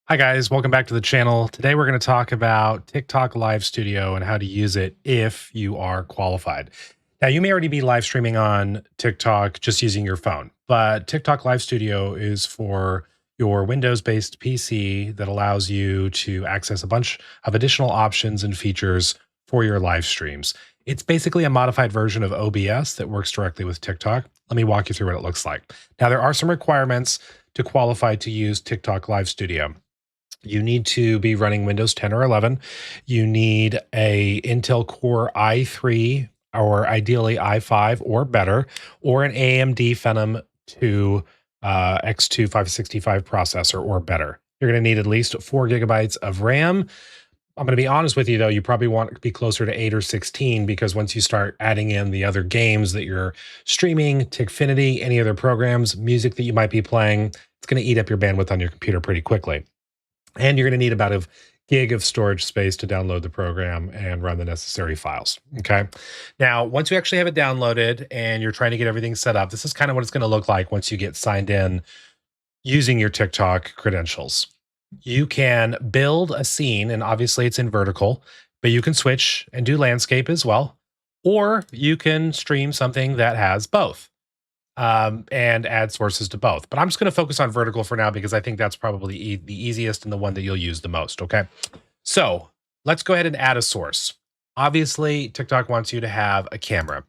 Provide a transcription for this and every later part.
Hi guys, welcome back to the channel. Today we're going to talk about TikTok Live Studio and how to use it if you are qualified. Now, you may already be live streaming on TikTok just using your phone, but TikTok Live Studio is for your Windows-based PC that allows you to access a bunch of additional options and features for your live streams. It's basically a modified version of OBS that works directly with TikTok. Let me walk you through what it looks like. Now, there are some requirements to qualify to use TikTok Live Studio. You need to be running Windows 10 or 11. You need a Intel Core i3 or ideally i5 or better, or an AMD Phenom 2 X2 565 processor or better. You're going to need at least 4 gigabytes of RAM. I'm going to be honest with you, though, you probably want to be closer to 8 or 16 because once you start adding in the other games that you're streaming, Tikfinity, any other programs, music that you might be playing, it's going to eat up your bandwidth on your computer pretty quickly. And you're going to need about a gig of storage space to download the program and run the necessary files. Okay. Now, once you actually have it downloaded and you're trying to get everything set up, this is kind of what it's going to look like once you get signed in using your TikTok credentials. You can build a scene, and obviously it's in vertical, but you can switch and do landscape as well. Or you can stream something that has both and add sources to both. But I'm just going to focus on vertical for now because I think that's probably the easiest and the one that you'll use the most. Okay. So let's go ahead and add a source. Obviously, TikTok wants you to have a camera.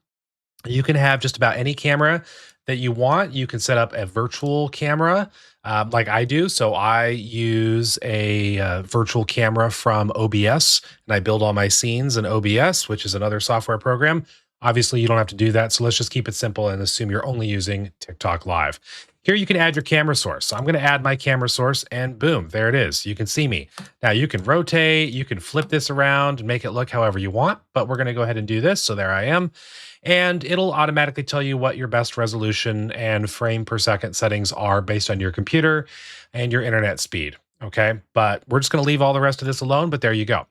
You can have just about any camera that you want. You can set up a virtual camera like I do. So I use a virtual camera from OBS and I build all my scenes in OBS, which is another software program. Obviously, you don't have to do that. So let's just keep it simple and assume you're only using TikTok Live. Here you can add your camera source. So I'm going to add my camera source and boom, there it is. You can see me. Now you can rotate, you can flip this around and make it look however you want, but we're going to go ahead and do this. So there I am. And it'll automatically tell you what your best resolution and frame per second settings are based on your computer and your internet speed. Okay. But we're just going to leave all the rest of this alone, but there you go.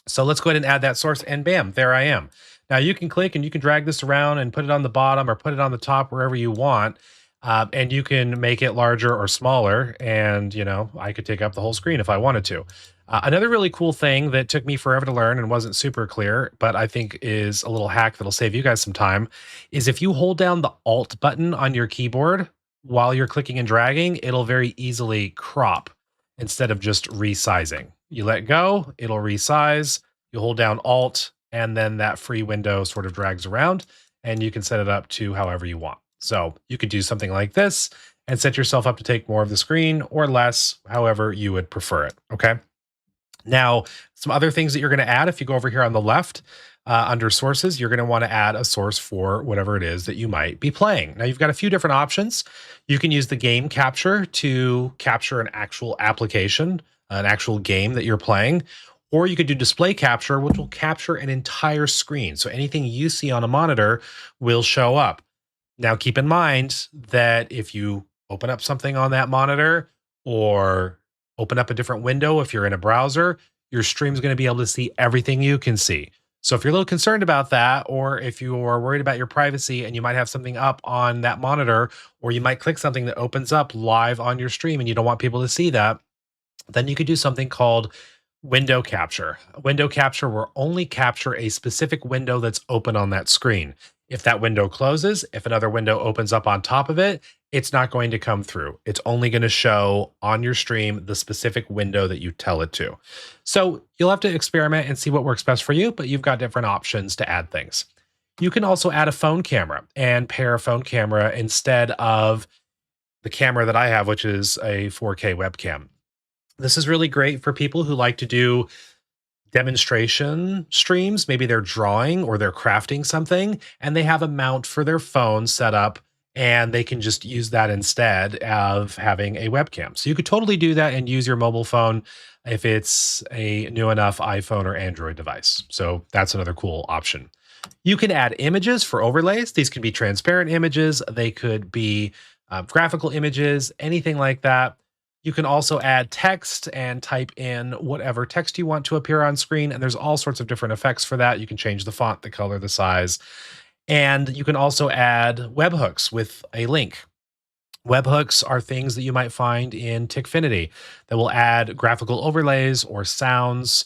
So let's go ahead and add that source and bam, there I am. Now you can click and you can drag this around and put it on the bottom or put it on the top, wherever you want. And you can make it larger or smaller. And, you know, I could take up the whole screen if I wanted to. Another really cool thing that took me forever to learn and wasn't super clear, but I think is a little hack that'll save you guys some time, is if you hold down the Alt button on your keyboard while you're clicking and dragging, it'll very easily crop instead of just resizing. You let go, it'll resize. You hold down Alt, and then that free window sort of drags around, and you can set it up to however you want. So you could do something like this and set yourself up to take more of the screen or less, however you would prefer it. Okay. Now, some other things that you're going to add, if you go over here on the left under sources, you're going to want to add a source for whatever it is that you might be playing. Now, you've got a few different options. You can use the game capture to capture an actual application, an actual game that you're playing. Or you could do display capture, which will capture an entire screen. So anything you see on a monitor will show up. Now, keep in mind that if you open up something on that monitor or open up a different window, if you're in a browser, your stream is going to be able to see everything you can see. So if you're a little concerned about that, or if you are worried about your privacy and you might have something up on that monitor, or you might click something that opens up live on your stream and you don't want people to see that, then you could do something called window capture. Window capture will only capture a specific window that's open on that screen. If that window closes, if another window opens up on top of it, it's not going to come through. It's only going to show on your stream the specific window that you tell it to. So you'll have to experiment and see what works best for you, but you've got different options to add things. You can also add a phone camera and pair a phone camera instead of the camera that I have, which is a 4K webcam. This is really great for people who like to do demonstration streams. Maybe they're drawing or they're crafting something and they have a mount for their phone set up and they can just use that instead of having a webcam. So you could totally do that and use your mobile phone if it's a new enough iPhone or Android device. So that's another cool option. You can add images for overlays. These can be transparent images. They could be graphical images, anything like that. You can also add text and type in whatever text you want to appear on screen. And there's all sorts of different effects for that. You can change the font, the color, the size. And you can also add webhooks with a link. Webhooks are things that you might find in Tickfinity that will add graphical overlays or sounds,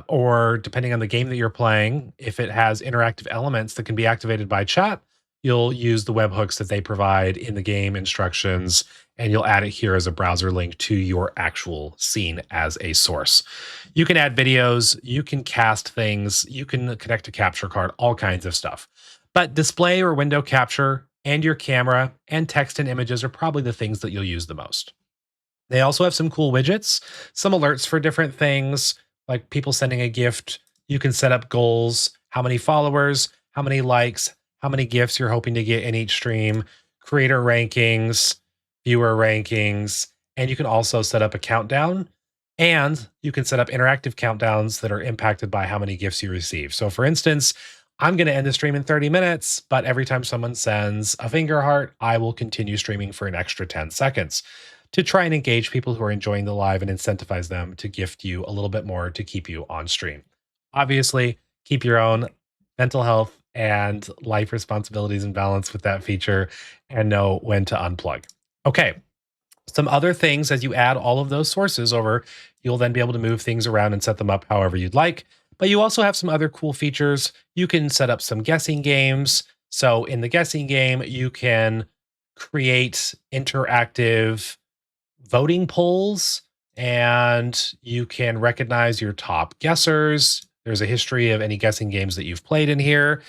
or depending on the game that you're playing, if it has interactive elements that can be activated by chat, you'll use the webhooks that they provide in the game instructions, and you'll add it here as a browser link to your actual scene as a source. You can add videos, you can cast things, you can connect a capture card, all kinds of stuff. But display or window capture and your camera and text and images are probably the things that you'll use the most. They also have some cool widgets, some alerts for different things, like people sending a gift. You can set up goals, how many followers, how many likes, how many gifts you're hoping to get in each stream, creator rankings, viewer rankings, and you can also set up a countdown. And you can set up interactive countdowns that are impacted by how many gifts you receive. So, for instance, I'm going to end the stream in 30 minutes, but every time someone sends a finger heart, I will continue streaming for an extra 10 seconds to try and engage people who are enjoying the live and incentivize them to gift you a little bit more to keep you on stream. Obviously, keep your own mental health and life responsibilities in balance with that feature and know when to unplug. Okay. Some other things as you add all of those sources over, you'll then be able to move things around and set them up however you'd like. But you also have some other cool features. You can set up some guessing games. So in the guessing game, you can create interactive voting polls and you can recognize your top guessers. There's a history of any guessing games that you've played in here.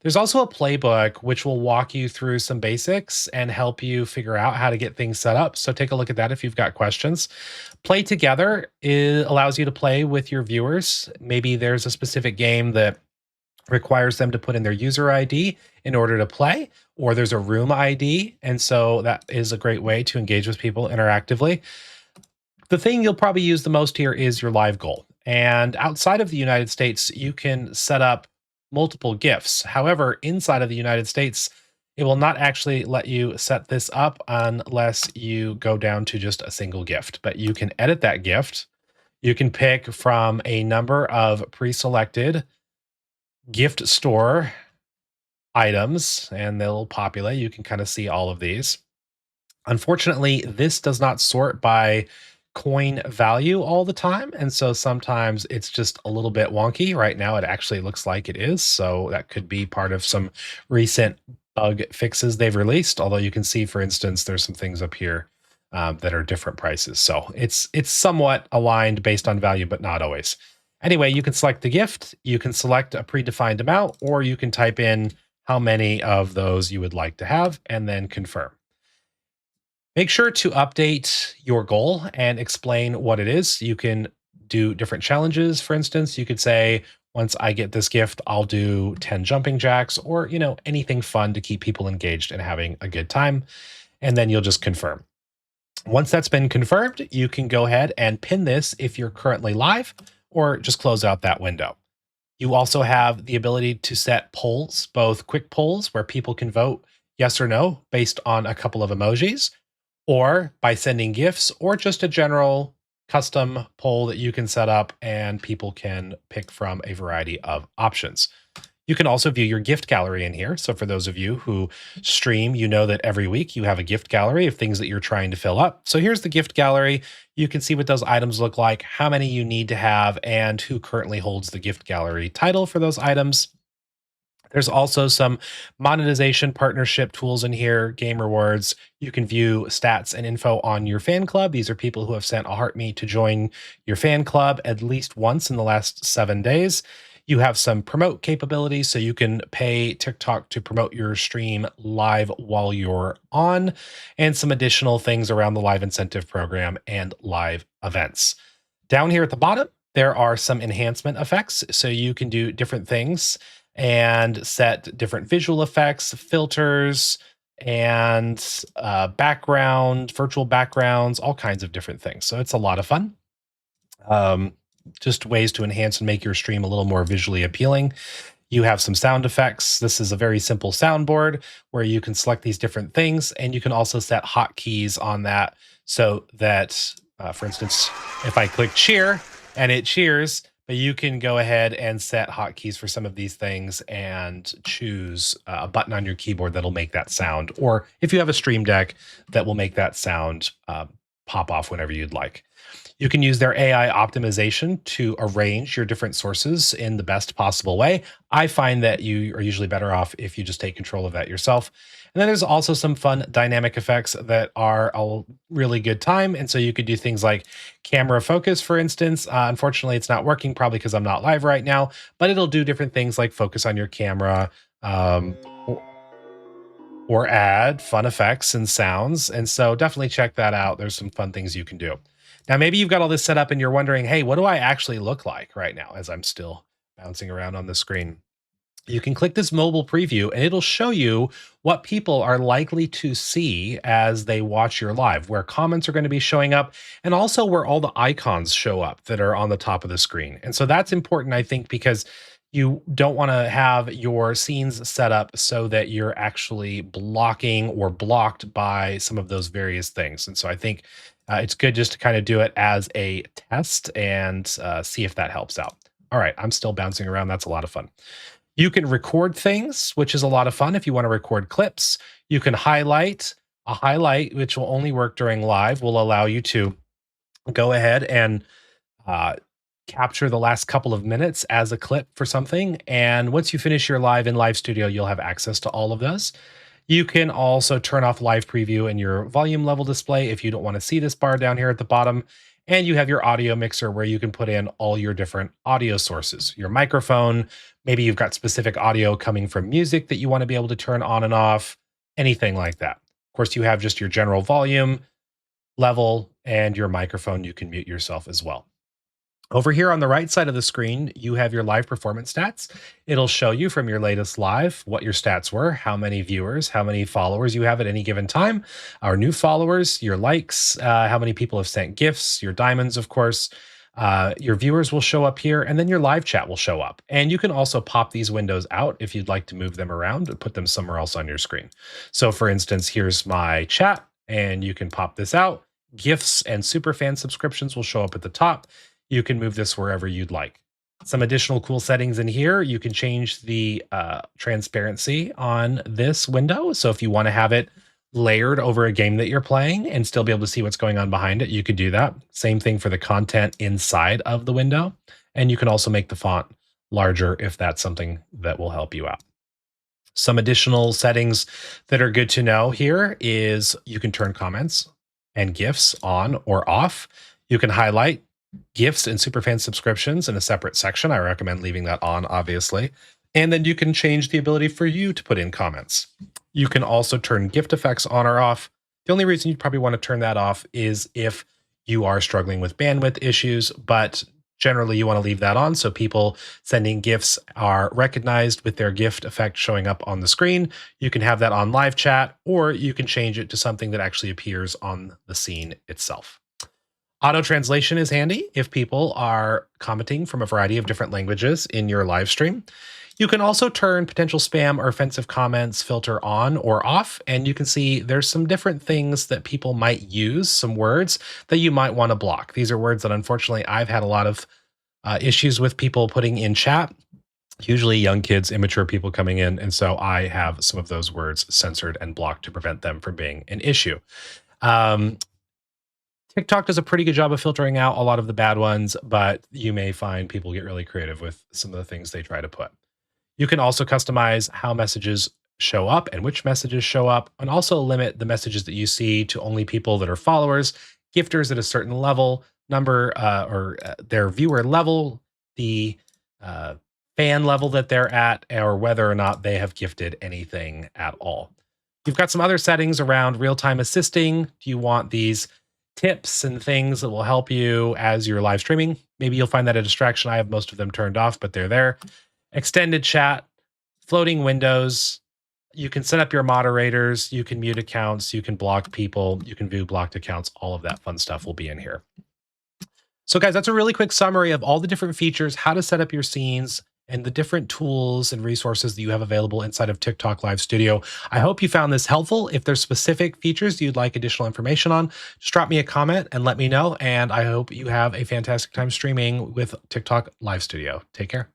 There's also a playbook which will walk you through some basics and help you figure out how to get things set up. So take a look at that if you've got questions. Play Together allows you to play with your viewers. Maybe there's a specific game that requires them to put in their user ID in order to play, or there's a room ID. And so that is a great way to engage with people interactively. The thing you'll probably use the most here is your live goal. And outside of the United States, you can set up multiple gifts. However, inside of the United States, it will not actually let you set this up unless you go down to just a single gift. But you can edit that gift. You can pick from a number of pre-selected gift store items, and they'll populate. You can kind of see all of these. Unfortunately, this does not sort by coin value all the time. And so sometimes it's just a little bit wonky. Right now, it actually looks like it is. So that could be part of some recent bug fixes they've released. Although you can see, for instance, there's some things up here that are different prices. So it's somewhat aligned based on value, but not always. Anyway, you can select the gift, you can select a predefined amount, or you can type in how many of those you would like to have and then confirm. Make sure to update your goal and explain what it is. You can do different challenges. For instance, you could say, once I get this gift, I'll do 10 jumping jacks or, anything fun to keep people engaged and having a good time. And then you'll just confirm. Once that's been confirmed, you can go ahead and pin this if you're currently live or just close out that window. You also have the ability to set polls, both quick polls where people can vote yes or no based on a couple of emojis, or by sending gifts, or just a general custom poll that you can set up and people can pick from a variety of options. You can also view your gift gallery in here. So for those of you who stream, you know that every week you have a gift gallery of things that you're trying to fill up. So here's the gift gallery. You can see what those items look like, how many you need to have, and who currently holds the gift gallery title for those items. There's also some monetization partnership tools in here, game rewards. You can view stats and info on your fan club. These are people who have sent a heartmeat to join your fan club at least once in the last 7 days. You have some promote capabilities, so you can pay TikTok to promote your stream live while you're on, and some additional things around the live incentive program and live events. Down here at the bottom, there are some enhancement effects, so you can do different things and set different visual effects, filters, and virtual backgrounds, all kinds of different things. So it's a lot of fun. Just ways to enhance and make your stream a little more visually appealing. You have some sound effects. This is a very simple soundboard where you can select these different things, and you can also set hotkeys on that so that, for instance, if I click cheer and it cheers, but But you can go ahead and set hotkeys for some of these things and choose a button on your keyboard that'll make that sound. Or if you have a Stream Deck, that will make that sound pop off whenever you'd like. You can use their AI optimization to arrange your different sources in the best possible way. I find that you are usually better off if you just take control of that yourself. And then there's also some fun dynamic effects that are a really good time. And so you could do things like camera focus, for instance. Unfortunately, it's not working, probably because I'm not live right now, but it'll do different things like focus on your camera, or add fun effects and sounds. And so definitely check that out. There's some fun things you can do. Now, maybe you've got all this set up and you're wondering, hey, what do I actually look like right now as I'm still bouncing around on the screen? You can click this mobile preview and it'll show you what people are likely to see as they watch your live, where comments are going to be showing up, and also where all the icons show up that are on the top of the screen. And so that's important, I think, because you don't want to have your scenes set up so that you're actually blocking or blocked by some of those various things. And so I think it's good just to kind of do it as a test and see if that helps out. All right, I'm still bouncing around. That's a lot of fun. You can record things, which is a lot of fun if you want to record clips. You can highlight. A highlight, which will only work during live, will allow you to go ahead and capture the last couple of minutes as a clip for something. And once you finish your live in Live Studio, you'll have access to all of those. You can also turn off live preview in your volume level display if you don't want to see this bar down here at the bottom. And you have your audio mixer where you can put in all your different audio sources, your microphone. Maybe you've got specific audio coming from music that you want to be able to turn on and off, anything like that. Of course, you have just your general volume level and your microphone. You can mute yourself as well. Over here on the right side of the screen, you have your live performance stats. It'll show you from your latest live what your stats were, how many viewers, how many followers you have at any given time, our new followers, your likes, how many people have sent gifts, your diamonds, of course. Your viewers will show up here, and then your live chat will show up. And you can also pop these windows out if you'd like to move them around and put them somewhere else on your screen. So for instance, here's my chat, and you can pop this out. Gifts and superfan subscriptions will show up at the top. You can move this wherever you'd like. Some additional cool settings in here. You can change the transparency on this window. So if you want to have it layered over a game that you're playing and still be able to see what's going on behind it, you could do that. Same thing for the content inside of the window. And you can also make the font larger if that's something that will help you out. Some additional settings that are good to know here is you can turn comments and GIFs on or off. You can highlight gifts and superfan subscriptions in a separate section. I recommend leaving that on, obviously. And then you can change the ability for you to put in comments. You can also turn gift effects on or off. The only reason you'd probably want to turn that off is if you are struggling with bandwidth issues, but generally you want to leave that on so people sending gifts are recognized with their gift effect showing up on the screen. You can have that on live chat, or you can change it to something that actually appears on the scene itself. Auto translation is handy if people are commenting from a variety of different languages in your live stream. You can also turn potential spam or offensive comments filter on or off, and you can see there's some different things that people might use, some words that you might want to block. These are words that unfortunately I've had a lot of issues with people putting in chat, usually young kids, immature people coming in, and so I have some of those words censored and blocked to prevent them from being an issue. TikTok does a pretty good job of filtering out a lot of the bad ones, but you may find people get really creative with some of the things they try to put. You can also customize how messages show up and which messages show up, and also limit the messages that you see to only people that are followers, gifters at a certain level, number, or their viewer level, the fan level that they're at, or whether or not they have gifted anything at all. You've got some other settings around real-time assisting. Do you want these tips and things that will help you as you're live streaming? Maybe you'll find that a distraction. I have most of them turned off, but they're there. Extended chat, floating windows. You can set up your moderators. You can mute accounts. You can block people. You can view blocked accounts. All of that fun stuff will be in here. So guys, that's a really quick summary of all the different features, how to set up your scenes, and the different tools and resources that you have available inside of TikTok Live Studio. I hope you found this helpful. If there's specific features you'd like additional information on, just drop me a comment and let me know. And I hope you have a fantastic time streaming with TikTok Live Studio. Take care.